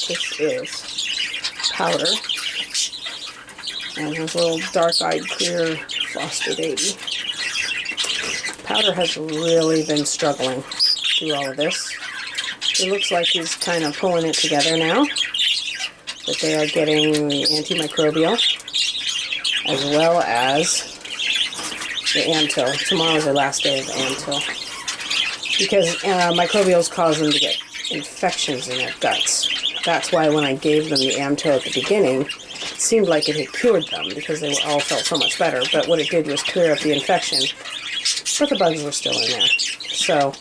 This is Powder and his little dark-eyed, clear foster baby. Powder has really been struggling through all of this. It looks like he's kind of pulling it together now, that they are getting the antimicrobial as well as the antill. Tomorrow's the last day of the antill because microbials cause them to get infections in their guts. That's why when I gave them the antill at the beginning, it seemed like it had cured them because they all felt so much better, but what it did was clear up the infection, but the bugs were still in there. So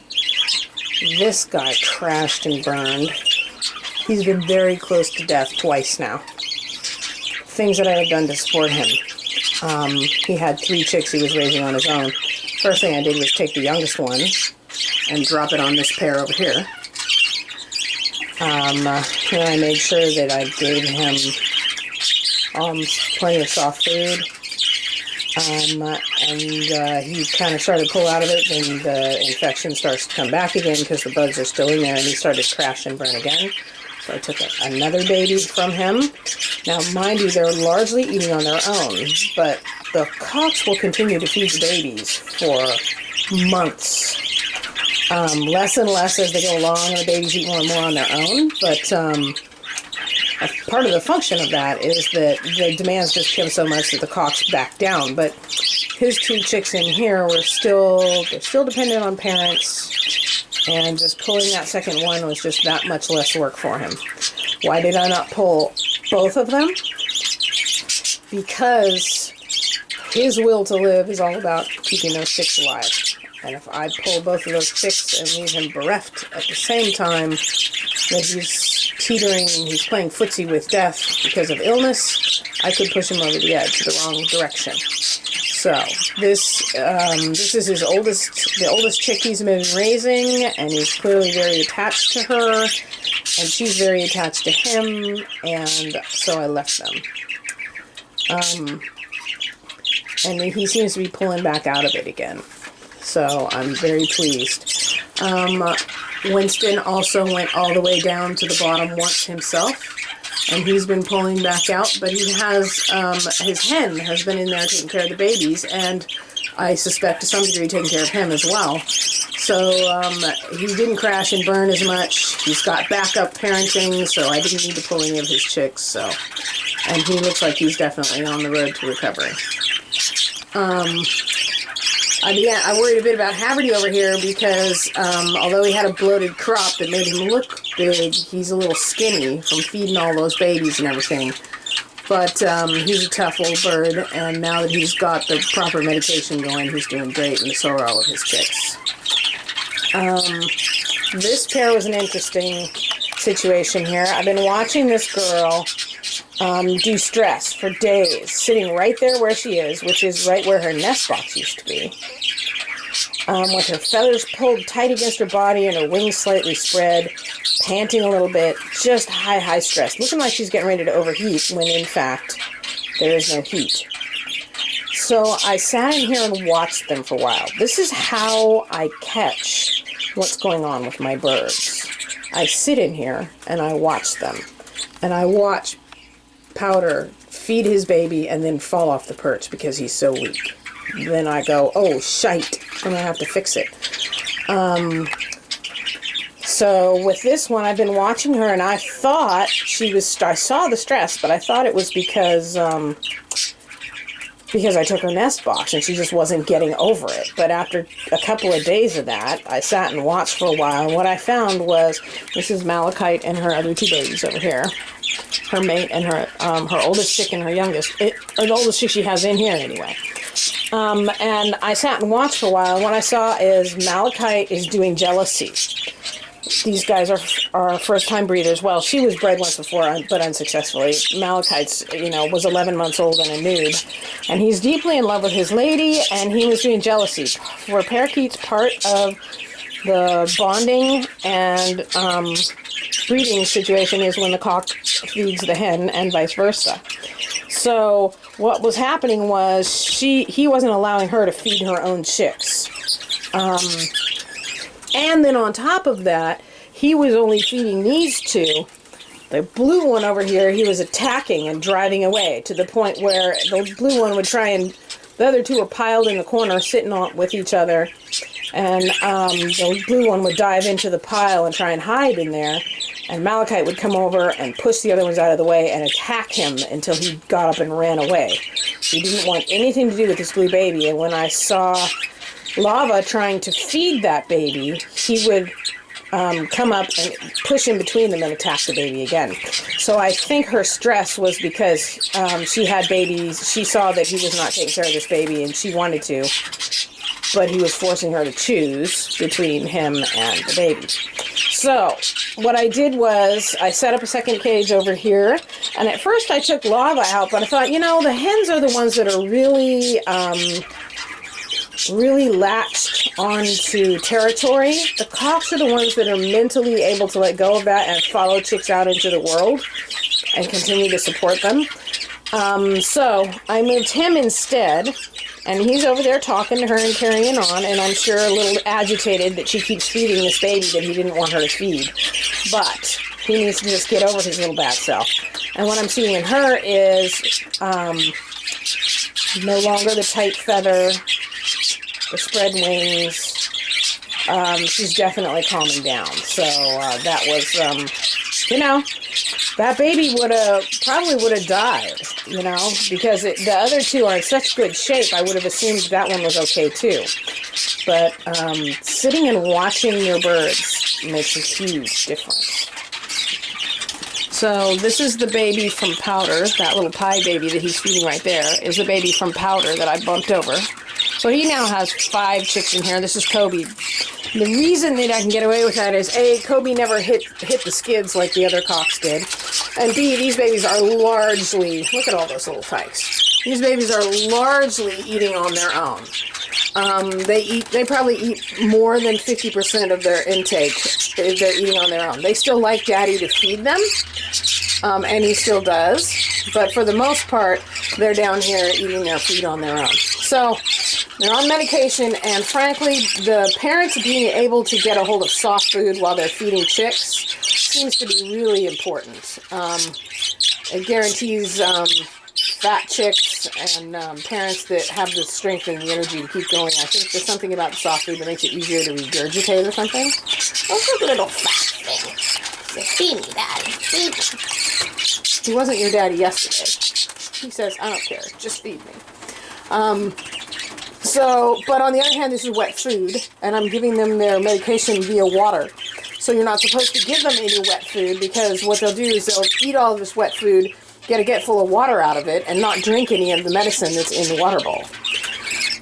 this guy crashed and burned. He's been very close to death twice now. Things that I have done to support him. He had 3 chicks he was raising on his own. First thing I did was take the youngest one and drop it on this pair over here. Then I made sure that I gave him plenty of soft food. And he kind of started to pull out of it, and the infection starts to come back again because the bugs are still in there, and he started to crash and burn again. So I took another baby from him. Now, mind you, they're largely eating on their own, but the cocks will continue to feed the babies for months. Less and less as they go along, and the babies eat more and more on their own, but part of the function of that is that the demands just become so much that the cocks back down. But his 2 chicks in here they're still dependent on parents, and just pulling that second one was just that much less work for him. Why did I not pull both of them? Because his will to live is all about keeping those chicks alive. And if I pull both of those chicks and leave him bereft at the same time, that he's teetering, he's playing footsie with death because of illness, I could push him over the edge, the wrong direction. So this is the oldest chick he's been raising, and he's clearly very attached to her, and she's very attached to him, and so I left them. And he seems to be pulling back out of it again. So I'm very pleased. Winston also went all the way down to the bottom once himself, and he's been pulling back out, but he has, his hen has been in there taking care of the babies, and I suspect to some degree taking care of him as well. So he didn't crash and burn as much. He's got backup parenting, so I didn't need to pull any of his chicks. So, and he looks like he's definitely on the road to recovery. I worried a bit about Haverty over here because although he had a bloated crop that made him look big, he's a little skinny from feeding all those babies and everything. But he's a tough little bird, and now that he's got the proper medication going, he's doing great, and so are all of his chicks. This pair was an interesting situation here. I've been watching this girl do stress for days, sitting right there where she is, which is right where her nest box used to be, with her feathers pulled tight against her body and her wings slightly spread, panting a little bit, just high stress, looking like she's getting ready to overheat when in fact there is no heat. So I sat in here and watched them for a while. This is how I catch what's going on with my birds. I sit in here and I watch them, and I watch Powder feed his baby and then fall off the perch because he's so weak. Then I go, oh shite, I'm gonna have to fix it. So with this one, I've been watching her, and I thought I saw the stress, but I thought it was because I took her nest box and she just wasn't getting over it. But after a couple of days of that, I sat and watched for a while, and what I found was, this is Malachite and her other 2 babies over here. Her mate and her oldest chick and her youngest, or the oldest chick she has in here anyway. And I sat and watched for a while, and what I saw is Malachite is doing jealousy. These guys are first-time breeders. Well, she was bred once before, but unsuccessfully. Malachite's, was 11 months old and a noob. And he's deeply in love with his lady, and he was doing jealousy. For parakeets, part of the bonding and breeding situation is when the cock feeds the hen and vice versa. So what was happening was he wasn't allowing her to feed her own chicks. And then on top of that, he was only feeding these 2 The blue one over here, he was attacking and driving away to the point where the blue one would try and... The other two were piled in the corner, sitting on with each other. And the blue one would dive into the pile and try and hide in there. And Malachite would come over and push the other ones out of the way and attack him until he got up and ran away. He didn't want anything to do with this blue baby. And when I saw Lava trying to feed that baby, he would come up and push in between them and attack the baby again. So I think her stress was because she had babies. She saw that he was not taking care of this baby and she wanted to, but he was forcing her to choose between him and the baby. So what I did was I set up a second cage over here, and at first I took Lava out, but I thought, you know, the hens are the ones that are really latched onto territory. The cocks are the ones that are mentally able to let go of that and follow chicks out into the world and continue to support them. So I moved him instead, and he's over there talking to her and carrying on, and I'm sure a little agitated that she keeps feeding this baby that he didn't want her to feed. But he needs to just get over his little bad self. And what I'm seeing in her is no longer the tight feather, the spread wings. She's definitely calming down. So that was, you know, that baby probably would have died, you know, because the other two are in such good shape. I would have assumed that one was okay too. But sitting and watching your birds makes a huge difference. So this is the baby from Powder. That little pie baby that he's feeding right there is the baby from Powder that I bumped over. So he now has 5 chicks in here. This is Kobe. The reason that I can get away with that is A, Kobe never hit the skids like the other cocks did. And B, these babies are largely, look at all those little tykes. These babies are largely eating on their own. They probably eat more than 50% of their intake if they're eating on their own. They still like Daddy to feed them, and he still does. But for the most part, they're down here eating their food on their own. So they're on medication, and frankly, the parents being able to get a hold of soft food while they're feeding chicks seems to be really important. It guarantees fat chicks and parents that have the strength and the energy to keep going. I think there's something about the soft food that makes it easier to regurgitate or something. Those are little fat things. Say, feed me, Daddy. Feed me. He wasn't your daddy yesterday. He says, I don't care. Just feed me. But on the other hand, this is wet food, and I'm giving them their medication via water. So you're not supposed to give them any wet food, because what they'll do is they'll eat all of this wet food, get a get full of water out of it, and not drink any of the medicine that's in the water bowl.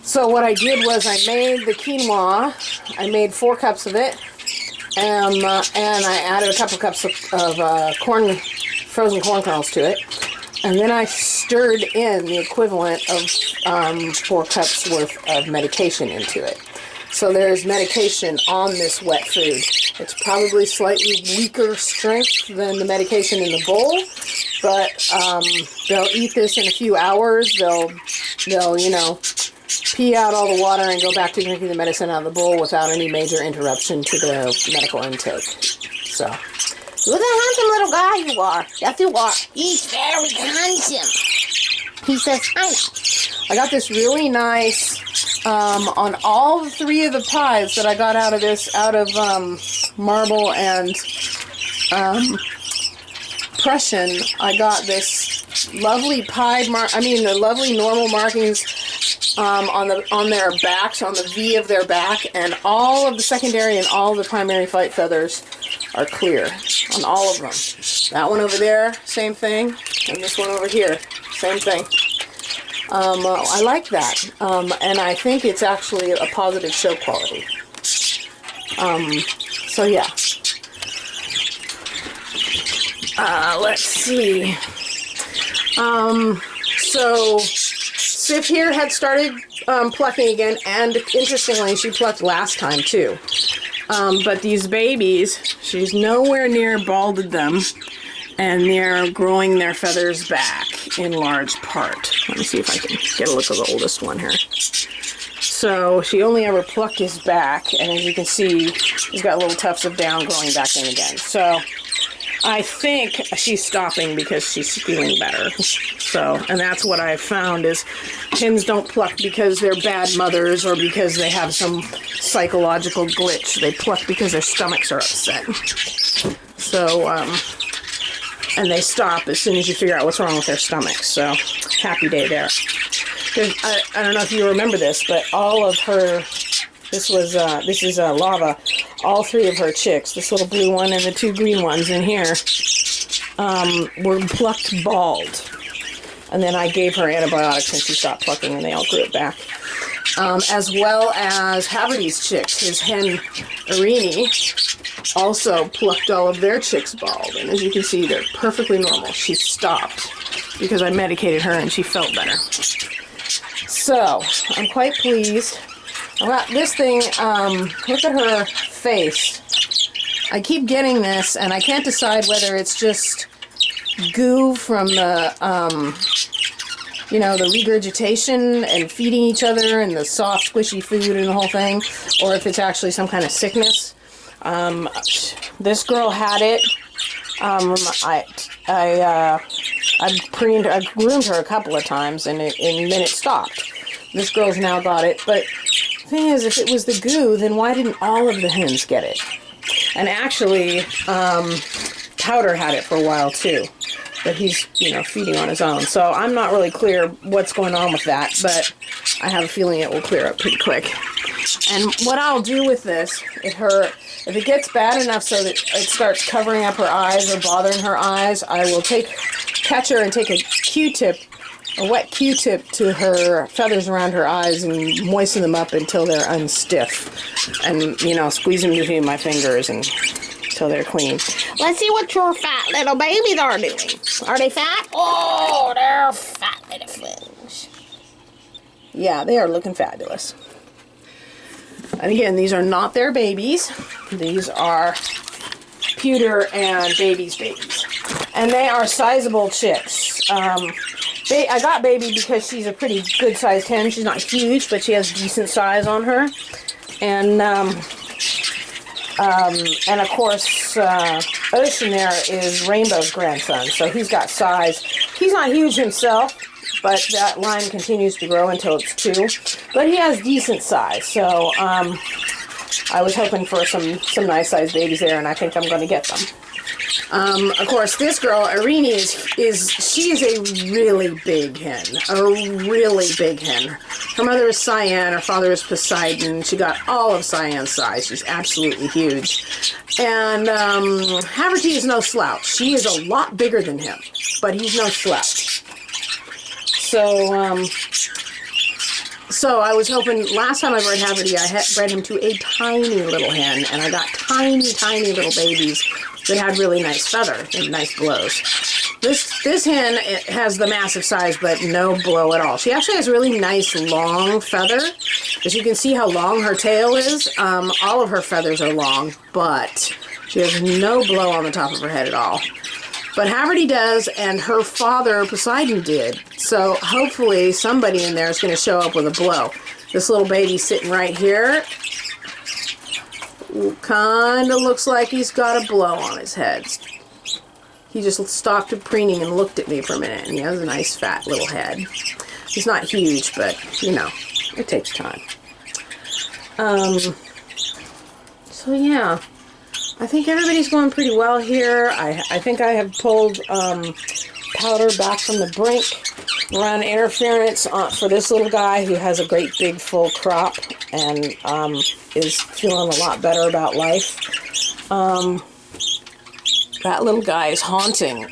So what I did was I made the quinoa. I made 4 cups of it, and I added a couple cups of frozen corn kernels to it. And then I stirred in the equivalent of 4 cups worth of medication into it. So there's medication on this wet food. It's probably slightly weaker strength than the medication in the bowl, but they'll eat this in a few hours. They'll you know, pee out all the water and go back to drinking the medicine out of the bowl without any major interruption to their medical intake. So, look at how handsome little guy you are. Yes, you are. He's very handsome. He says, I know. I got this really nice, on all 3 of the pies that I got out of marble and Prussian, I got this lovely the lovely normal markings on their backs, on the V of their back, and all of the secondary and all of the primary flight feathers are clear on all of them. That one over there, same thing, and this one over here, same thing. I like that, and I think it's actually a positive show quality. So yeah. Let's see. So Sif here had started plucking again, and interestingly, she plucked last time too. But these babies, she's nowhere near balded them, and they're growing their feathers back in large part. Let me see if I can get a look at the oldest one here. So she only ever plucked his back, and as you can see, he's got little tufts of down growing back in again. So I think she's stopping because she's feeling better. So, and that's what I've found is hens don't pluck because they're bad mothers or because they have some psychological glitch. They pluck because their stomachs are upset. So, and they stop as soon as you figure out what's wrong with their stomachs. So, happy day there. I don't know if you remember this, but all of her, this is Lava, all 3 of her chicks, this little blue one and the 2 green ones in here, were plucked bald. And then I gave her antibiotics and she stopped plucking and they all grew it back. As well as Haverty's chicks, his hen, Irene, also plucked all of their chicks bald. And as you can see, they're perfectly normal. She stopped because I medicated her and she felt better. So, I'm quite pleased. This thing, look at her face. I keep getting this, and I can't decide whether it's just goo from the, the regurgitation and feeding each other and the soft, squishy food and the whole thing, or if it's actually some kind of sickness. This girl had it. I groomed her a couple of times, and then it stopped. This girl's now got it, but the thing is, if it was the goo, then why didn't all of the hens get it? And actually, Powder had it for a while too, but he's, feeding on his own. So I'm not really clear what's going on with that, but I have a feeling it will clear up pretty quick. And what I'll do with this, if it gets bad enough so that it starts covering up her eyes or bothering her eyes, I will catch her and take a Q-tip, a wet Q-tip to her feathers around her eyes and moisten them up until they're unstiff. And, squeeze them between my fingers until they're clean. Let's see what your fat little babies are doing. Are they fat? Oh, they're fat little things. Yeah, they are looking fabulous. And again, these are not their babies. These are Pewter and Baby's babies. And they are sizable chicks. I got Baby because she's a pretty good-sized hen. She's not huge, but she has decent size on her. And of course, Ocean there is Rainbow's grandson, so he's got size. He's not huge himself, but that line continues to grow until it's 2. But he has decent size, so I was hoping for some nice-sized babies there, and I think I'm going to get them. Of course, this girl, Irene, she is a really big hen. A really big hen. Her mother is Cyan, her father is Poseidon. She got all of Cyan's size. She's absolutely huge. And Haverty is no slouch. She is a lot bigger than him, but he's no slouch. So I was hoping, last time I bred Haverty, I bred him to a tiny little hen, and I got tiny, tiny little babies that had really nice feather and nice blows. This hen, it has the massive size, but no blow at all. She actually has really nice long feather. As you can see how long her tail is, all of her feathers are long, but she has no blow on the top of her head at all. But Haverty does, and her father, Poseidon, did. So hopefully somebody in there is going to show up with a blow. This little baby sitting right here kind of looks like he's got a blow on his head. He just stopped preening and looked at me for a minute, and he has a nice fat little head. He's not huge, but, it takes time. So yeah. I think everybody's going pretty well here. I think I have pulled Powder back from the brink, run interference for this little guy who has a great big full crop and is feeling a lot better about life. That little guy is haunting.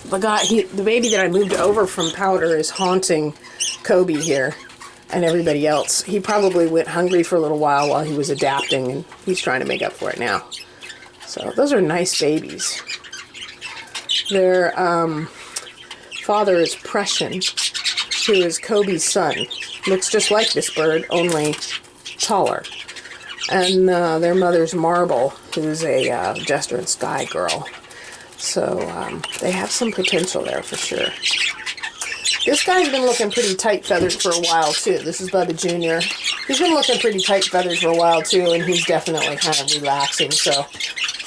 The baby that I moved over from Powder is haunting Kobe here and everybody else. He probably went hungry for a little while he was adapting, and he's trying to make up for it now. So those are nice babies. Their father is Prussian, who is Kobe's son. Looks just like this bird, only taller. And their mother's Marble, who's a Jester and Sky girl. So they have some potential there for sure. This guy's been looking pretty tight feathered for a while too. This is Bubba Jr. He's been looking pretty tight feathered for a while too, and he's definitely kind of relaxing. So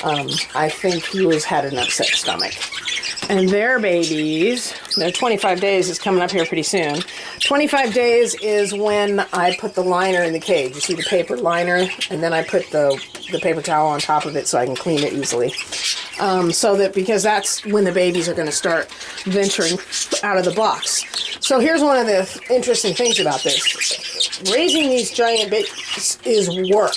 I think he had an upset stomach. And their babies, their 25 days is coming up here pretty soon. 25 days is when I put the liner in the cage. You see the paper liner, and then I put the paper towel on top of it so I can clean it easily. Because that's when the babies are going to start venturing out of the box. So here's one of the interesting things about this. Raising these giant babies is work.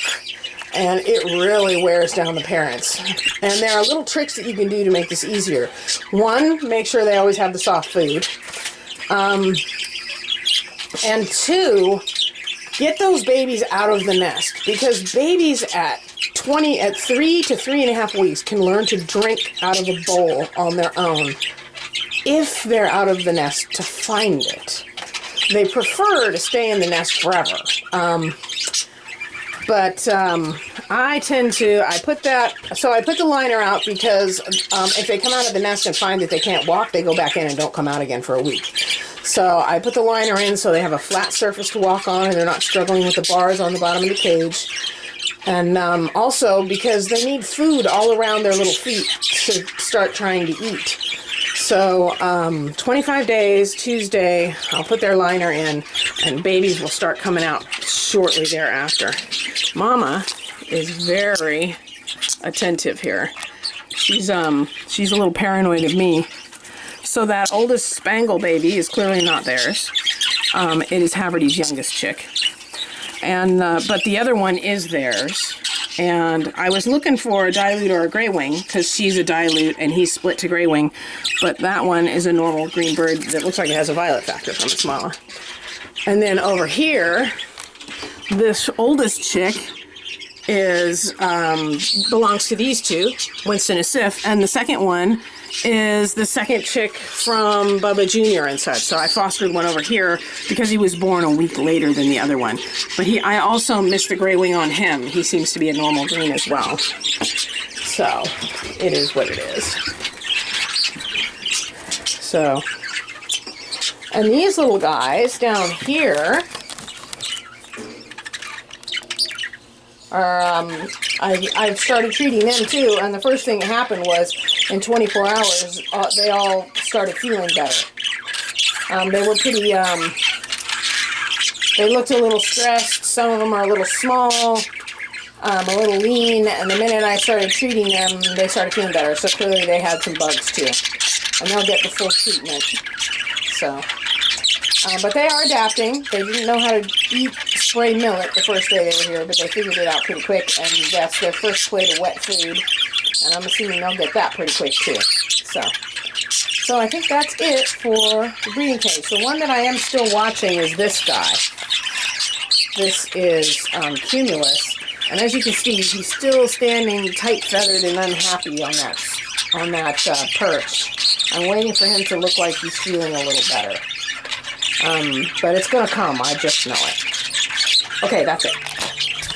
And it really wears down the parents. And there are little tricks that you can do to make this easier. One, make sure they always have the soft food. And two, get those babies out of the nest. Because babies at 3 to 3.5 weeks can learn to drink out of a bowl on their own if they're out of the nest to find it. They prefer to stay in the nest forever. But I put the liner out because if they come out of the nest and find that they can't walk, they go back in and don't come out again for a week. So I put the liner in so they have a flat surface to walk on and they're not struggling with the bars on the bottom of the cage. And also because they need food all around their little feet to start trying to eat. So 25 days, Tuesday, I'll put their liner in and babies will start coming out shortly thereafter. Mama is very attentive here. She's a little paranoid of me. So that oldest Spangle baby is clearly not theirs. It is Haverty's youngest chick. And but the other one is theirs. And I was looking for a dilute or a gray wing because she's a dilute and he's split to gray wing. But that one is a normal green bird that looks like it has a violet factor from its mama. And then over here, this oldest chick belongs to these two, Winston and Sif, and the second one is the second chick from Bubba Jr. and such. So I fostered one over here because he was born a week later than the other one. But I also missed the gray wing on him. He seems to be a normal green as well. So it is what it is. So, and these little guys down here are, I've started treating them too, and the first thing that happened was in 24 hours, they all started feeling better. They were pretty, they looked a little stressed, some of them are a little small, a little lean, and the minute I started treating them, they started feeling better, so clearly they had some bugs too. And they'll get the full treatment. So, but they are adapting. They didn't know how to spray millet the first day they were here, but they figured it out pretty quick, and that's their first plate of wet food. And I'm assuming they'll get that pretty quick too. So I think that's it for the breeding cage. The one that I am still watching is this guy. This is Cumulus, and as you can see, he's still standing tight-feathered and unhappy on that perch. I'm waiting for him to look like he's feeling a little better. But it's going to come. I just know it. Okay, that's it.